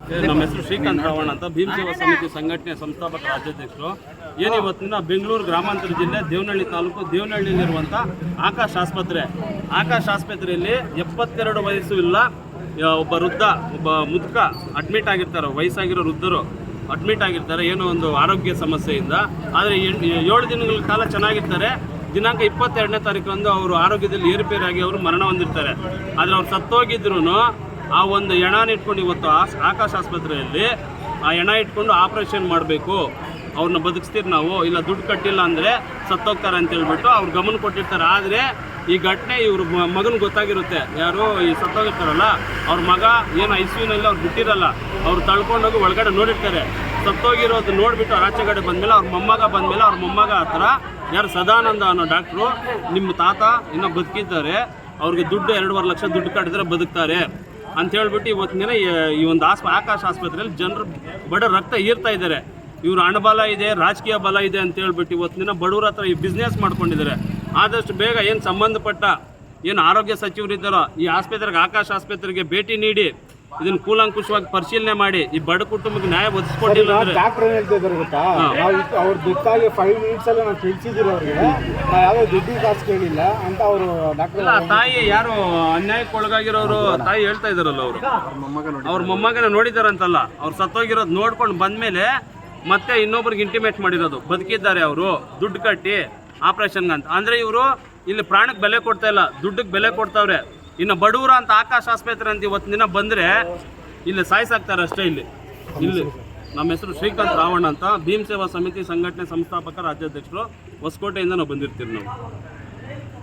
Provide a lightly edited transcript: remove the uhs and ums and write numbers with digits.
ನಮ್ಮ ಹೆಸರು ಶ್ರೀಕಾಂತ್ ರಾವಣ ಅಂತ ಭೀಮ್ ಸೇವಾ ಸಮಿತಿ ಸಂಘಟನೆ ಸಂಸ್ಥಾಪಕ ರಾಜ್ಯಾಧ್ಯಕ್ಷರು. ಇವತ್ತಿನ ಬೆಂಗಳೂರು ಗ್ರಾಮಾಂತರ ಜಿಲ್ಲೆ ದೇವನಹಳ್ಳಿ ತಾಲೂಕು ದೇವನಹಳ್ಳಿಯಲ್ಲಿರುವಂಥ ಆಕಾಶ್ ಆಸ್ಪತ್ರೆಯಲ್ಲಿ 72 ವಯಸ್ಸು ಇಲ್ಲ ಒಬ್ಬ ವೃದ್ಧ ಒಬ್ಬ ಮುದುಕ ಅಡ್ಮಿಟ್ ಆಗಿರ್ತಾರೆ. ವಯಸ್ಸಾಗಿರೋ ವೃದ್ಧರು ಅಡ್ಮಿಟ್ ಆಗಿರ್ತಾರೆ ಏನೋ ಒಂದು ಆರೋಗ್ಯ ಸಮಸ್ಯೆಯಿಂದ. ಆದರೆ 7 ದಿನಗಳ ಕಾಲ ಚೆನ್ನಾಗಿರ್ತಾರೆ. ದಿನಾಂಕ 22ನೇ ತಾರೀಕಂದು ಅವರು ಆರೋಗ್ಯದಲ್ಲಿ ಏರುಪೇರಾಗಿ ಅವರು ಮರಣ ಹೊಂದಿರ್ತಾರೆ. ಆದರೆ ಅವ್ರು ಸತ್ತೋಗಿದ್ರು ಆ ಒಂದು ಎಣನ ಇಟ್ಕೊಂಡು ಇವತ್ತು ಆಕಾಶ್ ಆಸ್ಪತ್ರೆಯಲ್ಲಿ ಆ ಎಣ ಇಟ್ಕೊಂಡು ಆಪ್ರೇಷನ್ ಮಾಡಬೇಕು, ಅವ್ರನ್ನ ಬದುಕಿಸ್ತೀರಿ ನಾವು, ಇಲ್ಲ ದುಡ್ಡು ಕಟ್ಟಿಲ್ಲ ಅಂದರೆ ಸತ್ತೋಗ್ತಾರೆ ಅಂತ ಹೇಳ್ಬಿಟ್ಟು ಅವ್ರು ಗಮನ ಕೊಟ್ಟಿರ್ತಾರೆ. ಆದರೆ ಈ ಘಟನೆ ಇವ್ರ ಮಗನಿಗೆ ಗೊತ್ತಾಗಿರುತ್ತೆ. ಯಾರು ಈ ಸತ್ತೋಗಿರ್ತಾರಲ್ಲ ಅವ್ರ ಮಗ ಏನು ICUನಲ್ಲಿ ಅವ್ರು ಬಿಟ್ಟಿರಲ್ಲ, ಅವ್ರು ತಳ್ಕೊಂಡೋಗಿ ಒಳಗಡೆ ನೋಡಿರ್ತಾರೆ. ಸತ್ತೋಗಿರೋದು ನೋಡಿಬಿಟ್ಟು ಆಚೆಗಡೆ ಬಂದಮೇಲೆ ಅವ್ರ ಮೊಮ್ಮಗ ಹತ್ರ ಯಾರು ಸದಾನಂದ ಅನ್ನೋ ಡಾಕ್ಟ್ರು, ನಿಮ್ಮ ತಾತ ಇನ್ನೂ ಬದುಕಿದ್ದಾರೆ, ಅವ್ರಿಗೆ ದುಡ್ಡು 2.5 ಲಕ್ಷ ದುಡ್ಡು ಕಟ್ಟಿದ್ರೆ ಬದುಕ್ತಾರೆ ಅಂತ ಹೇಳ್ಬಿಟ್ಟು ಇವತ್ತಿನ ದಿನ ಈ ಒಂದು ಆಕಾಶ್ ಆಸ್ಪತ್ರೆಯಲ್ಲಿ ಜನರು ಬಡ ರಕ್ತ ಹೀರ್ತಾ ಇದ್ದಾರೆ. ಇವರು ಹಣಬಲ ಇದೆ, ರಾಜಕೀಯ ಬಲ ಇದೆ ಅಂತ ಹೇಳ್ಬಿಟ್ಟು ಇವತ್ತಿನ ದಿನ ಬಡವ್ರ ಹತ್ರ ಈ ಬಿಸ್ನೆಸ್ ಮಾಡ್ಕೊಂಡಿದ್ದಾರೆ. ಆದಷ್ಟು ಬೇಗ ಏನು ಸಂಬಂಧಪಟ್ಟ ಏನು ಆರೋಗ್ಯ ಸಚಿವರಿದ್ದಾರೋ ಈ ಆಕಾಶ್ ಆಸ್ಪತ್ರೆಗೆ ಭೇಟಿ ನೀಡಿ ಇದನ್ನು ಕೂಲಂಕುಷವಾಗಿ ಪರಿಶೀಲನೆ ಮಾಡಿ ಈ ಬಡ ಕುಟುಂಬಕ್ಕೆ ನ್ಯಾಯ ಒದಗಿಸ್ಕೊಟ್ಟಿಲ್ಲ ಅಂದ್ರೆ ಡಾಕ್ಟರ್ ಏನು ಹೇಳ್ತಿದ್ದಾರೆ ಗೊತ್ತಾ, ಅವ್ರ ದುಡ್ಡಾಗಿ 5 ಮಿನಿಟ್ಸ್ ಅಲ್ಲಿ ನಾವು ತಿಳಿಸಿದ್ದೀವಿ ಅವ್ರಿಗೆ, ನಾವು ಯಾವುದೋ ದುಡ್ಡಿನ ಕಾಸು ಕೇಳಿಲ್ಲ ಅಂತ ಅವರು ಡಾಕ್ಟರ್. ತಾಯಿ ಯಾರು ಅನ್ಯಾಯಕ್ಕೊಳಗಾಗಿರೋರು ತಾಯಿ ಹೇಳ್ತಾ ಇದಾರಲ್ಲ, ಅವರು ಅವ್ರ ಮೊಮ್ಮಗನ ನೋಡಿದಾರಂತಲ್ಲ, ಅವ್ರು ಸತ್ತೋಗಿರೋದು ನೋಡ್ಕೊಂಡು ಬಂದ್ಮೇಲೆ ಮತ್ತೆ ಇನ್ನೊಬ್ರಿಗೆ ಇಂಟಿಮೇಟ್ ಮಾಡಿರೋದು ಬದುಕಿದ್ದಾರೆ ಅವರು ದುಡ್ಡು ಕಟ್ಟಿ ಆಪರೇಷನ್ಗೆ ಅಂತ. ಅಂದರೆ ಇವರು ಇಲ್ಲಿ ಪ್ರಾಣಕ್ಕೆ ಬೆಲೆ ಕೊಡ್ತಾ ಇಲ್ಲ, ದುಡ್ಡಿಗೆ ಬೆಲೆ ಕೊಡ್ತಾವ್ರೆ. ಇನ್ನು ಬಡವರ ಅಂತ ಆಕಾಶ್ ಆಸ್ಪತ್ರೆ ಅಂತ ಇವತ್ತಿನ ದಿನ ಬಂದರೆ ಇಲ್ಲಿ ಸಾಯಿಸಾಕ್ತಾರೆ ಅಷ್ಟೇ. ಇಲ್ಲಿ ನಮ್ಮ ಹೆಸರು ಶ್ರೀಕಾಂತ್ ರಾವಣ ಅಂತ ಭೀಮ್ ಸೇವಾ ಸಮಿತಿ ಸಂಘಟನೆ ಸಂಸ್ಥಾಪಕ ರಾಜ್ಯಾಧ್ಯಕ್ಷರು. ಹೊಸಕೋಟೆಯಿಂದ ನಾವು ಬಂದಿರ್ತೀವಿ ನಾವು.